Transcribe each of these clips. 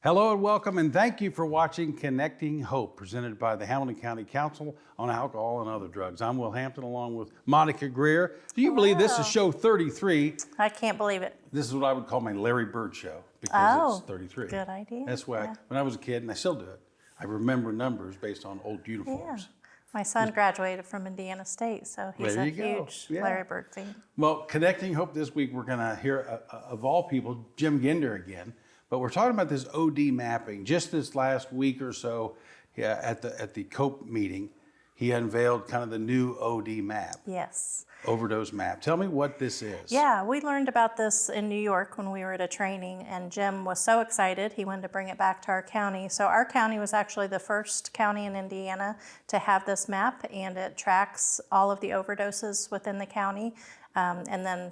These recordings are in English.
Hello and welcome, and thank you for watching Connecting Hope, presented by the Hamilton County Council on Alcohol and Other Drugs. I'm Will Hampton, along with Monica Greer. Do you believe this is show 33? I can't believe it. This is what I would call my Larry Bird show, because it's 33. Good idea. That's why when I was a kid, and I still do it, I remember numbers based on old uniforms. Yeah. My son graduated from Indiana State, so he's a huge Larry Bird fan. Well, Connecting Hope this week, we're going to hear, of all people, Jim Ginder again. But we're talking about this OD mapping. Just this last week or so, at the COPE meeting, he unveiled kind of the new OD map. Yes. Overdose map. Tell me what this is. Yeah, we learned about this in New York when we were at a training, and Jim was so excited he wanted to bring it back to our county. So our county was actually the first county in Indiana to have this map, and it tracks all of the overdoses within the county, and then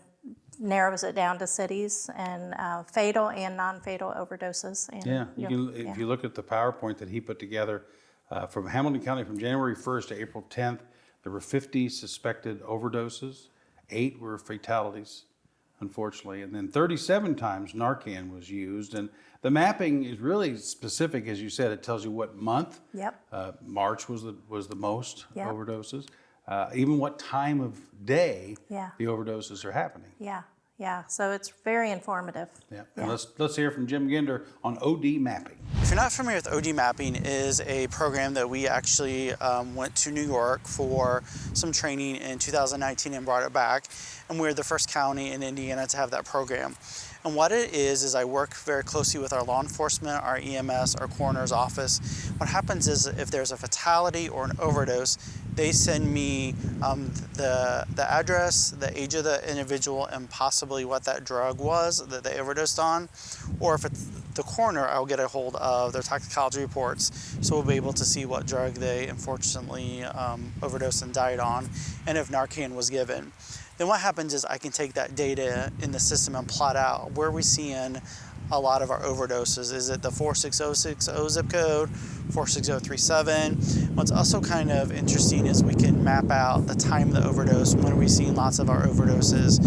narrows it down to cities and fatal and non-fatal overdoses. And if you look at the PowerPoint that he put together from Hamilton County from January 1st to April 10th, there were 50 suspected overdoses, 8 were fatalities, unfortunately, and then 37 times Narcan was used. And the mapping is really specific, as you said. It tells you what month. Yep. March was the most Yep. overdoses. Even what time of day the overdoses are happening. Yeah. So it's very informative. Yeah. And let's hear from Jim Ginder on OD mapping. If you're not familiar with OD mapping, is a program that we actually went to New York for some training in 2019 and brought it back. And we're the first county in Indiana to have that program. And what it is I work very closely with our law enforcement, our EMS, our coroner's office. What happens is if there's a fatality or an overdose, they send me the address, the age of the individual, and possibly what that drug was that they overdosed on. Or if it's the coroner, I'll get a hold of their toxicology reports, so we'll be able to see what drug they unfortunately overdosed and died on, and if Narcan was given. Then what happens is I can take that data in the system and plot out where we're seeing a lot of our overdoses. Is it the 46060 zip code, 46037? What's also kind of interesting is we can map out the time of the overdose, when are we seeing lots of our overdoses,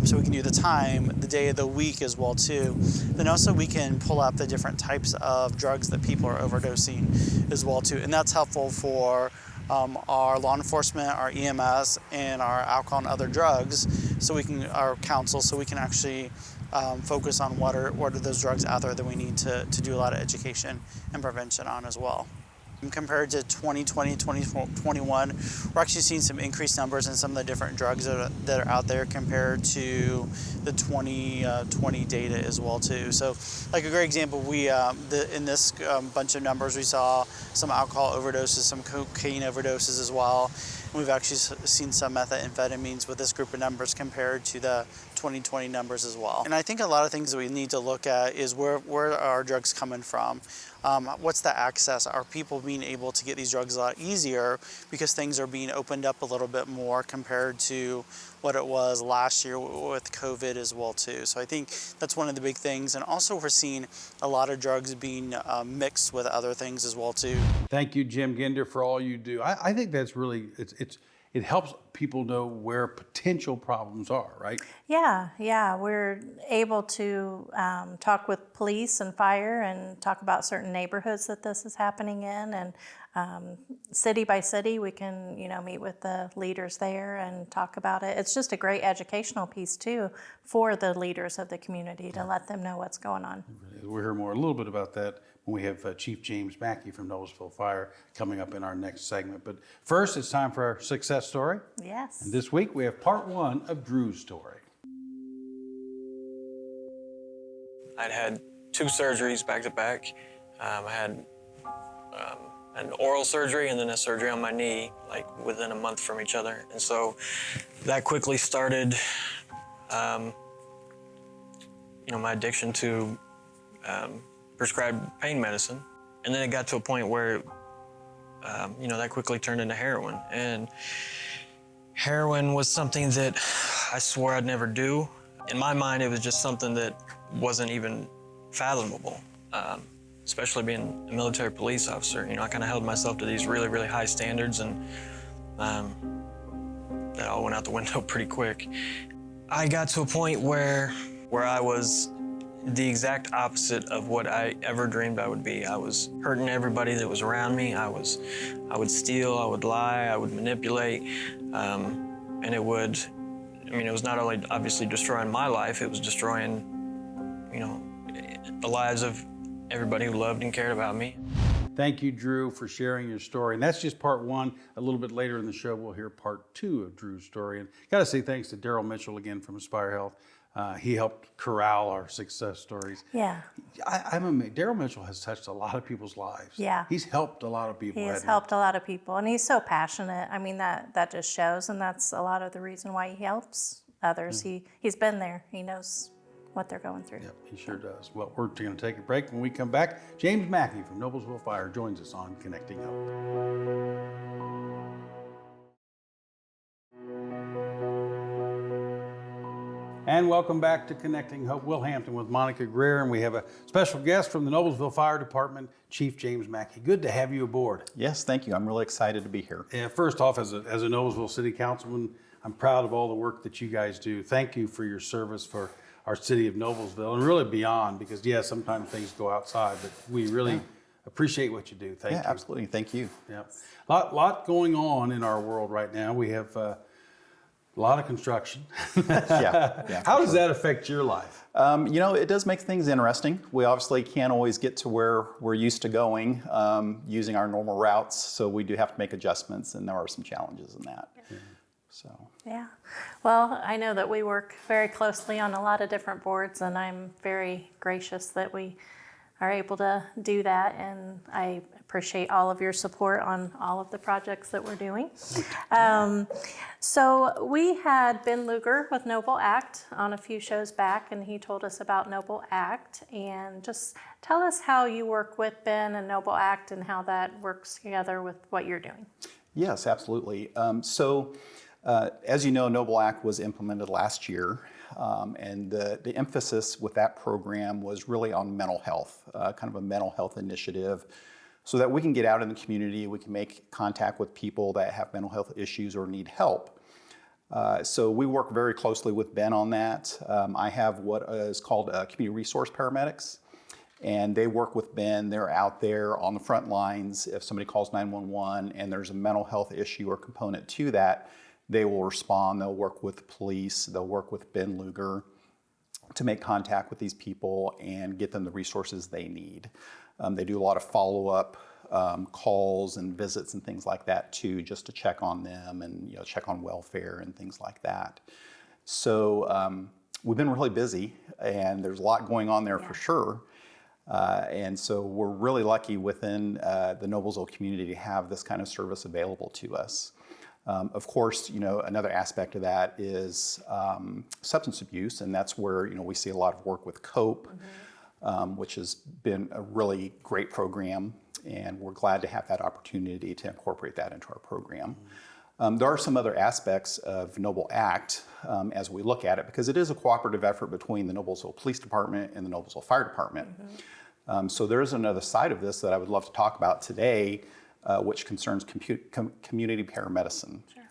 so we can do the time, the day of the week as well too. Then also we can pull up the different types of drugs that people are overdosing as well too, and that's helpful for our law enforcement, our EMS, and our alcohol and other drugs, so we can, our council, so we can actually focus on what are those drugs out there that we need to do a lot of education and prevention on as well. Compared to 2020, 2021, we're actually seeing some increased numbers in some of the different drugs that are out there compared to the 2020 data as well too. So, like a great example, we in this bunch of numbers, we saw some alcohol overdoses, some cocaine overdoses as well. And we've actually seen some methamphetamines with this group of numbers compared to the 2020 numbers as well. And I think a lot of things that we need to look at is where are our drugs coming from? What's the access? Are people being able to get these drugs a lot easier because things are being opened up a little bit more compared to what it was last year with COVID as well too. So I think that's one of the big things. And also we're seeing a lot of drugs being mixed with other things as well too. Thank you, Jim Ginder, for all you do. I think that's really, it helps people know where potential problems are, right? Yeah. We're able to talk with police and fire and talk about certain neighborhoods that this is happening in, and city by city we can meet with the leaders there and talk about it. It's just a great educational piece too for the leaders of the community to let them know what's going on. We'll hear more a little bit about that when we have Chief James Mackey from Noblesville Fire coming up in our next segment. But first, it's time for our success story. Yes. And this week we have part 1 of Drew's story. I'd had 2 surgeries back to back. I had an oral surgery and then a surgery on my knee, like within a month from each other. And so that quickly started, my addiction to prescribed pain medicine. And then it got to a point where, that quickly turned into heroin. And heroin was something that I swore I'd never do. In my mind, it was just something that wasn't even fathomable, especially being a military police officer. I kind of held myself to these really, really high standards, and that all went out the window pretty quick. I got to a point where I was the exact opposite of what I ever dreamed I would be. I was hurting everybody that was around me. I would steal, I would lie, I would manipulate, and it would, it was not only obviously destroying my life, it was destroying, the lives of everybody who loved and cared about me. Thank you, Drew, for sharing your story. And that's just part one. A little bit later in the show, we'll hear part two of Drew's story. And got to say thanks to Daryl Mitchell again from Aspire Health. He helped corral our success stories. Yeah. I'm amazed. Daryl Mitchell has touched a lot of people's lives. Yeah. He's helped a lot of people. He has hasn't helped a lot of people, and he's so passionate. That just shows, and that's a lot of the reason why he helps others. He's been there. He knows what they're going through. Yep, he sure does. Well, we're going to take a break. When we come back, James Mackey from Noblesville Fire joins us on Connecting Hope. And welcome back to Connecting Hope Will Hampton with Monica Greer, and we have a special guest from the Noblesville Fire Department, Chief James Mackey. Good to have you aboard. Yes, thank you. I'm really excited to be here. Yeah, first off, as a Noblesville City Councilman, I'm proud of all the work that you guys do. Thank you for your service for our city of Noblesville and really beyond, because yes, sometimes things go outside, but we really appreciate what you do. Thank you. Absolutely. Thank you. Yeah, lot going on in our world right now. We have a lot of construction. Yeah. How does that affect your life? It does make things interesting. We obviously can't always get to where we're used to going using our normal routes, so we do have to make adjustments, and there are some challenges in that. So. Yeah. Well, I know that we work very closely on a lot of different boards, and I'm very gracious that we are able to do that, and I appreciate all of your support on all of the projects that we're doing. So we had Ben Luger with Noble Act on a few shows back, and he told us about Noble Act, and just tell us how you work with Ben and Noble Act and how that works together with what you're doing. Yes, absolutely. As you know, Noble Act was implemented last year, and the emphasis with that program was really on mental health, kind of a mental health initiative, so that we can get out in the community, we can make contact with people that have mental health issues or need help. So we work very closely with Ben on that. I have what is called community resource paramedics, and they work with Ben. They're out there on the front lines. If somebody calls 911 and there's a mental health issue or component to that, they will respond. They'll work with the police. They'll work with Ben Luger to make contact with these people and get them the resources they need. They do a lot of follow-up calls and visits and things like that too, just to check on them and check on welfare and things like that. So we've been really busy, and there's a lot going on there for sure. And so we're really lucky within the Noblesville community to have this kind of service available to us. Of course, another aspect of that is substance abuse, and that's where we see a lot of work with COPE, which has been a really great program, and we're glad to have that opportunity to incorporate that into our program. There are some other aspects of Noble Act as we look at it, because it is a cooperative effort between the Noblesville Police Department and the Noblesville Fire Department. So there is another side of this that I would love to talk about today, which concerns community paramedicine. Sure.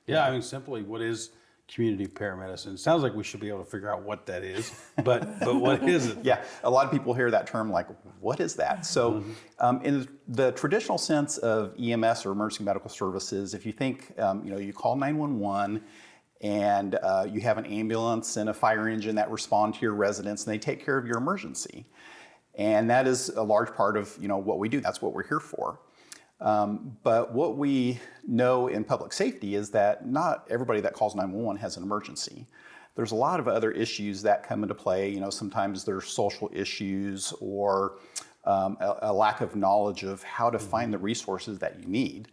Yeah, simply, what is community paramedicine? It sounds like we should be able to figure out what that is, but what is it? Yeah, a lot of people hear that term like, what is that? So in the traditional sense of EMS or emergency medical services, if you think, you call 911 and you have an ambulance and a fire engine that respond to your residence, and they take care of your emergency. And that is a large part of what we do. That's what we're here for. But what we know in public safety is that not everybody that calls 911 has an emergency. There's a lot of other issues that come into play. Sometimes there's social issues or a lack of knowledge of how to find the resources that you need.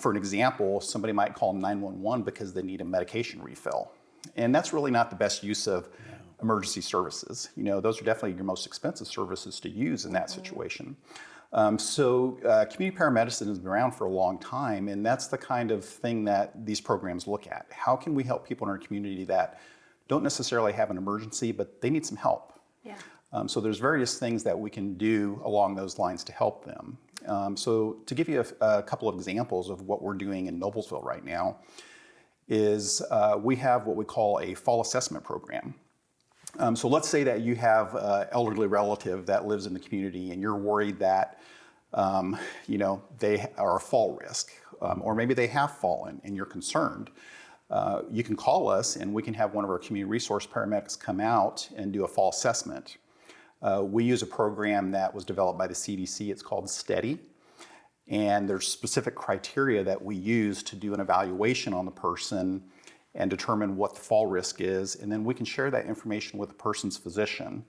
For an example, somebody might call 911 because they need a medication refill. And that's really not the best use of emergency services. Those are definitely your most expensive services to use in that situation. So community paramedicine has been around for a long time, and that's the kind of thing that these programs look at. How can we help people in our community that don't necessarily have an emergency, but they need some help? Yeah. So there's various things that we can do along those lines to help them. So to give you a couple of examples of what we're doing in Noblesville right now is we have what we call a fall assessment program. So let's say that you have an elderly relative that lives in the community and you're worried that they are a fall risk, or maybe they have fallen and you're concerned. You can call us and we can have one of our community resource paramedics come out and do a fall assessment. We use a program that was developed by the CDC. It's called STEADY. And there's specific criteria that we use to do an evaluation on the person and determine what the fall risk is. And then we can share that information with the person's physician.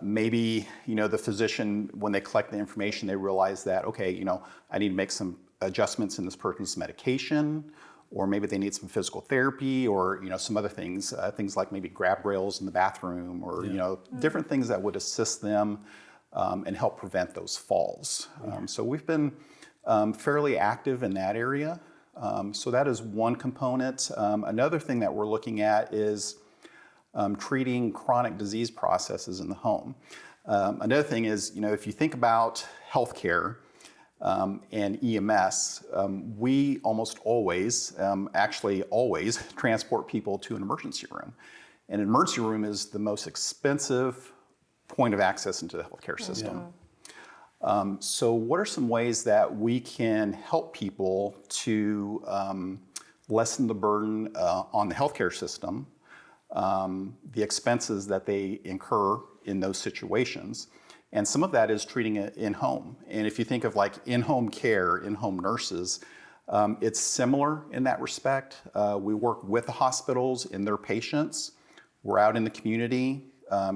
Maybe, the physician, when they collect the information, they realize that, okay, I need to make some adjustments in this person's medication, or maybe they need some physical therapy, or, some other things, things like maybe grab rails in the bathroom, or, different things that would assist them and help prevent those falls. So we've been fairly active in that area. So that is one component. Another thing that we're looking at is treating chronic disease processes in the home. Another thing is, if you think about healthcare and EMS, we almost always, actually always, transport people to an emergency room. And an emergency room is the most expensive point of access into the healthcare system. So what are some ways that we can help people to lessen the burden on the healthcare system, the expenses that they incur in those situations? And some of that is treating it in-home. And if you think of like in-home care, in-home nurses, it's similar in that respect. We work with the hospitals and their patients. We're out in the community.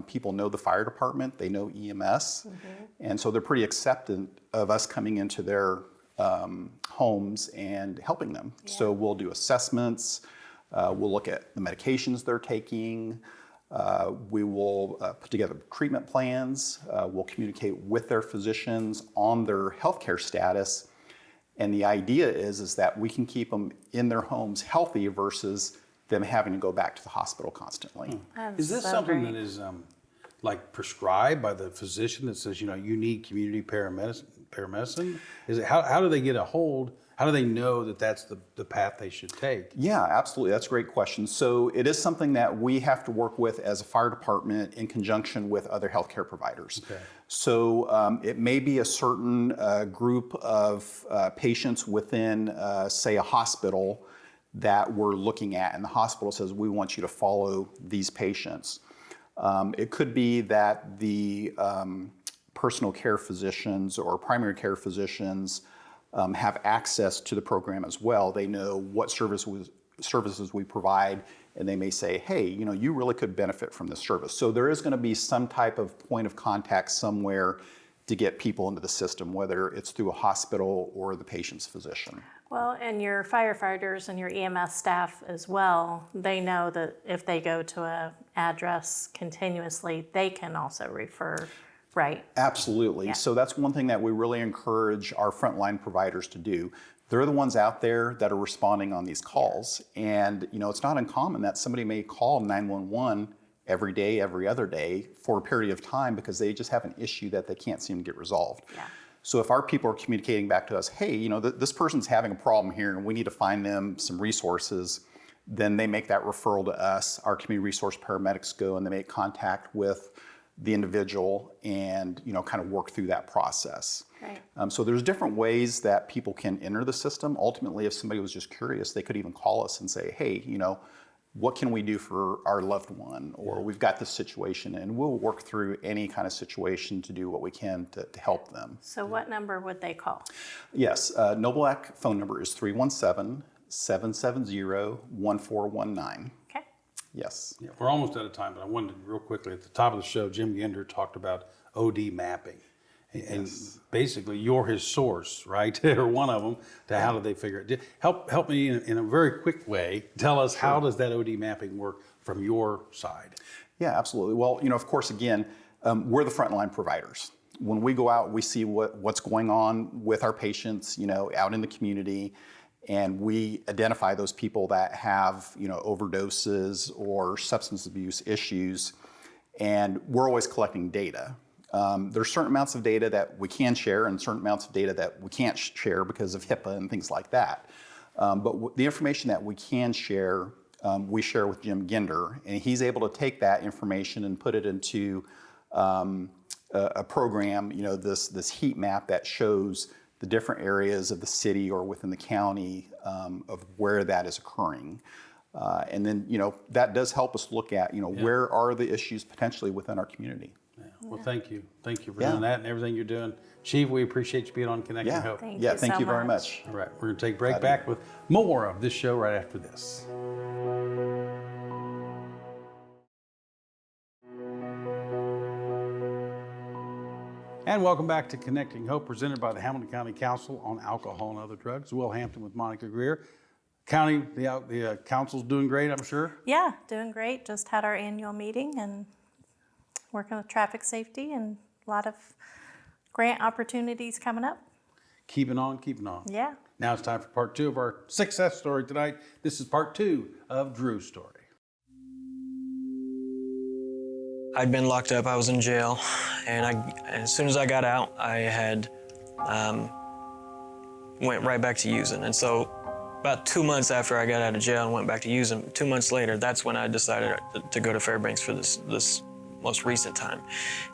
People know the fire department, they know EMS, and so they're pretty acceptant of us coming into their homes and helping them. Yeah. So we'll do assessments, we'll look at the medications they're taking, we will put together treatment plans, we'll communicate with their physicians on their healthcare status, and the idea is that we can keep them in their homes healthy versus them having to go back to the hospital constantly. Is this something that is like prescribed by the physician that says, you need community paramedicine? Is it, how do they get a hold? How do they know that that's the path they should take? Yeah, absolutely. That's a great question. So it is something that we have to work with as a fire department in conjunction with other healthcare providers. Okay. So it may be a certain group of patients within, say, a hospital that we're looking at, and the hospital says, we want you to follow these patients. It could be that the personal care physicians or primary care physicians have access to the program as well. They know what services we provide, and they may say, hey, you really could benefit from this service. So there is going to be some type of point of contact somewhere to get people into the system, whether it's through a hospital or the patient's physician. Well, and your firefighters and your EMS staff as well, they know that if they go to an address continuously, they can also refer, right? Absolutely. Yeah. So that's one thing that we really encourage our frontline providers to do. They're the ones out there that are responding on these calls. And it's not uncommon that somebody may call 911 every day, every other day for a period of time because they just have an issue that they can't seem to get resolved. Yeah. So if our people are communicating back to us, hey, this person's having a problem here and we need to find them some resources, then they make that referral to us. Our community resource paramedics go and they make contact with the individual and kind of work through that process. Right. So there's different ways that people can enter the system. Ultimately, if somebody was just curious, they could even call us and say, hey, what can we do for our loved one? Or we've got this situation, and we'll work through any kind of situation to do what we can to help them. So what number would they call? Yes, Noblac phone number is 317-770-1419. Okay. Yes. Yeah, we're almost out of time, but I wanted to, real quickly, at the top of the show, Jim Ginder talked about OD mapping. And basically, you're his source, right? Or one of them, to how do they figure it? Help me in a very quick way. Tell us, how does that OD mapping work from your side? Yeah, absolutely. Well, of course, again, we're the frontline providers. When we go out, we see what's going on with our patients, out in the community, and we identify those people that have, overdoses or substance abuse issues, and we're always collecting data. There's certain amounts of data that we can share and certain amounts of data that we can't share because of HIPAA and things like that. But the information that we can share, we share with Jim Ginder, and he's able to take that information and put it into a program, this heat map that shows the different areas of the city or within the county of where that is occurring. And then, that does help us look at, where are the issues potentially within our community. Yeah. Well, thank you. Thank you for Yeah. doing that and everything you're doing. Chief, we appreciate you being on Connecting Yeah, Hope. Thank yeah, you thank so you very much. much. All right, we're going to take a break Glad to- back with more of this show right after this. And welcome back to Connecting Hope, presented by the Hamilton County Council on Alcohol and Other Drugs. Will Hampton with Monica Greer. The council's doing great, I'm sure. Yeah, doing great. Just had our annual meeting and working with traffic safety and a lot of grant opportunities coming up. Keeping on, keeping on. Yeah. Now it's time for part 2 of our success story tonight. This is part 2 of Drew's story. I'd been locked up, I was in jail, and as soon as I got out, I had went right back to using. And so about 2 months after I got out of jail and went back to using, 2 months later, that's when I decided to go to Fairbanks for this most recent time.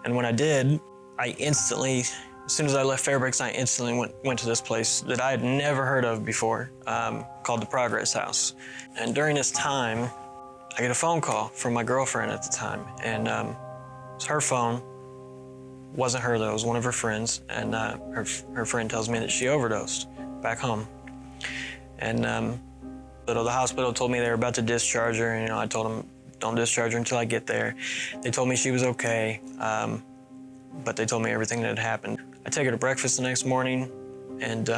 And when I did, I instantly, as soon as I left Fairbanks, I instantly went to this place that I had never heard of before, called the Progress House. And during this time, I get a phone call from my girlfriend at the time, and it was her phone. Wasn't her though, it was one of her friends, and her friend tells me that she overdosed back home. And the hospital told me they were about to discharge her, and I told them, don't discharge her until I get there. They told me she was okay, but they told me everything that had happened. I take her to breakfast the next morning, and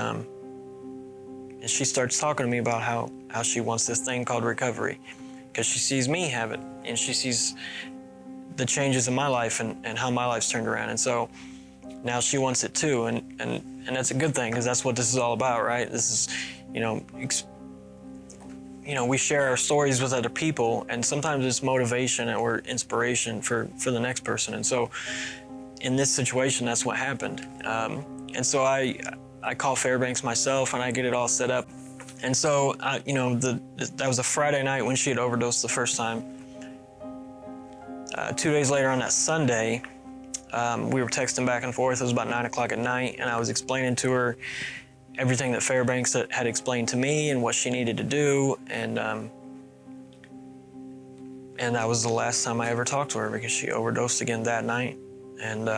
she starts talking to me about how she wants this thing called recovery, because she sees me have it, and she sees the changes in my life and how my life's turned around. And so now she wants it too, and that's a good thing, because that's what this is all about, right? This is, we share our stories with other people, and sometimes it's motivation or inspiration for the next person. And so in this situation, that's what happened. And so I call Fairbanks myself, and I get it all set up. And so, that was a Friday night when she had overdosed the first time. 2 days later on that Sunday, we were texting back and forth. It was about 9 o'clock at night, and I was explaining to her everything that Fairbanks had explained to me and what she needed to do. And that was the last time I ever talked to her, because she overdosed again that night. And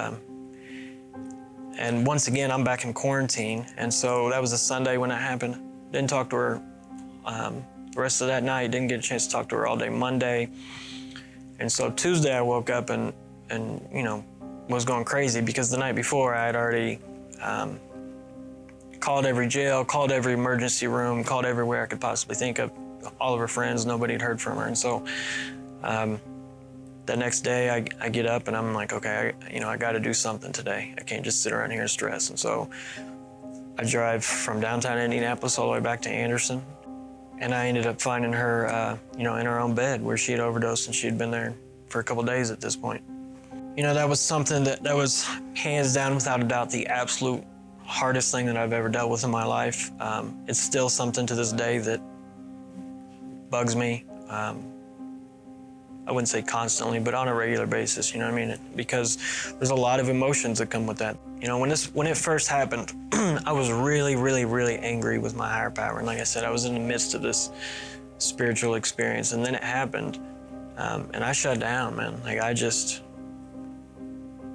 once again, I'm back in quarantine. And so that was a Sunday when that happened. Didn't talk to her the rest of that night. Didn't get a chance to talk to her all day Monday. And so Tuesday I woke up and was going crazy, because the night before I had already called every jail, called every emergency room, called everywhere I could possibly think of, all of her friends. Nobody had heard from her. And so the next day I get up and I'm like, okay, I got to do something today. I can't just sit around here and stress. And so I drive from downtown Indianapolis all the way back to Anderson, and I ended up finding her, in her own bed where she had overdosed, and she had been there for a couple days at this point. That was something that was hands down, without a doubt, the absolute hardest thing that I've ever dealt with in my life. It's still something to this day that bugs me. I wouldn't say constantly, but on a regular basis, because there's a lot of emotions that come with that. When it first happened, I was really, really, really angry with my higher power. And like I said, I was in the midst of this spiritual experience, and then it happened, and I shut down, man. I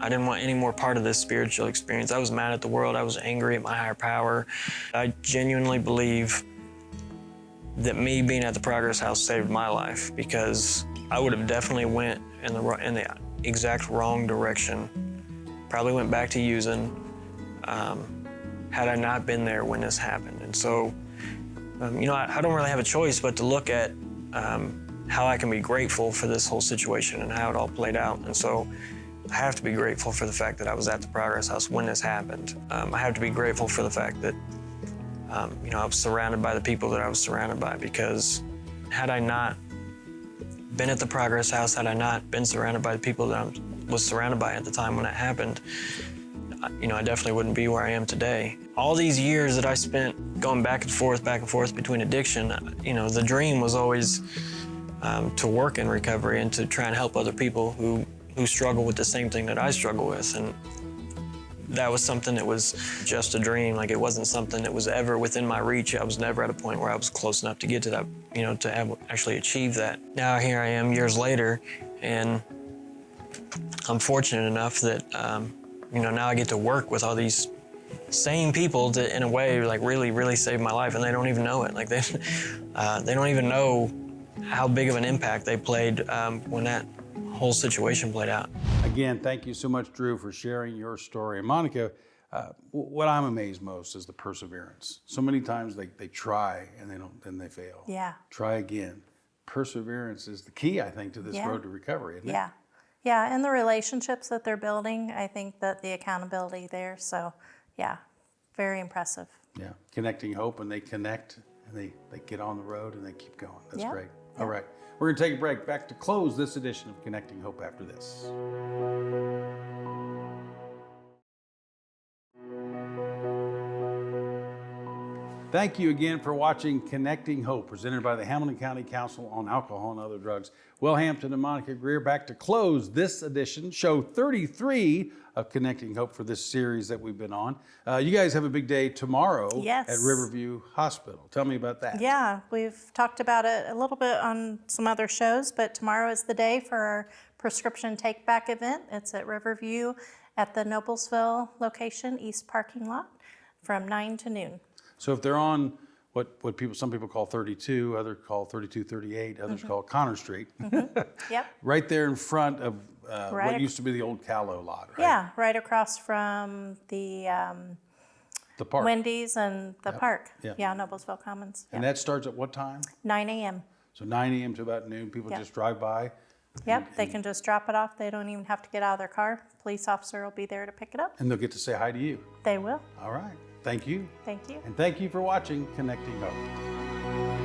didn't want any more part of this spiritual experience. I was mad at the world. I was angry at my higher power. I genuinely believe that me being at the Progress House saved my life, because I would have definitely went in the exact wrong direction. Probably went back to using had I not been there when this happened. And so, I don't really have a choice but to look at how I can be grateful for this whole situation and how it all played out. And so I have to be grateful for the fact that I was at the Progress House when this happened. I have to be grateful for the fact that I was surrounded by the people that I was surrounded by, because had I not been at the Progress House, had I not been surrounded by the people that I was surrounded by at the time when it happened, I definitely wouldn't be where I am today. All these years that I spent going back and forth between addiction, the dream was always to work in recovery and to try and help other people who struggle with the same thing that I struggle with. And that was something that was just a dream. Like, it wasn't something that was ever within my reach. I was never at a point where I was close enough to get to that, to have actually achieve that. Now here I am years later, and I'm fortunate enough that, now I get to work with all these same people that, in a way, like really, really saved my life, and they don't even know it. Like, they don't even know how big of an impact they played when that whole situation played out. Again, thank you so much, Drew, for sharing your story. And Monica, what I'm amazed most is the perseverance. So many times they try and then they fail. Yeah. Try again. Perseverance is the key, I think, to this Yeah. road to recovery, isn't it? Yeah. Yeah, and the relationships that they're building, I think that the accountability there. So, yeah, very impressive. Yeah. Connecting Hope, and they connect and they get on the road and they keep going. That's Yeah. great. All right. We're going to take a break. Back to close this edition of Connecting Hope after this. Thank you again for watching Connecting Hope, presented by the Hamilton County Council on Alcohol and Other Drugs. Will Hampton and Monica Greer back to close this edition, show 33 of Connecting Hope for this series that we've been on. You guys have a big day tomorrow Yes. at Riverview Hospital. Tell me about that. Yeah, we've talked about it a little bit on some other shows, but tomorrow is the day for our prescription take back event. It's at Riverview at the Noblesville location, East Parking Lot, from 9 to noon. So if they're on what some people call 32, others call 3238, others call Connor Street, Yep. right there in front of Right what ac- used to be the old Callow lot, right? Yeah, right across from the The park. Wendy's and the park. Yeah. Yeah, Noblesville Commons. And Yeah. that starts at what time? 9 a.m. So 9 a.m. to about noon. People Yeah. just drive by. Yep, they can just drop it off. They don't even have to get out of their car. Police officer will be there to pick it up. And they'll get to say hi to you. They will. All right. Thank you. Thank you. And thank you for watching Connecting Hope.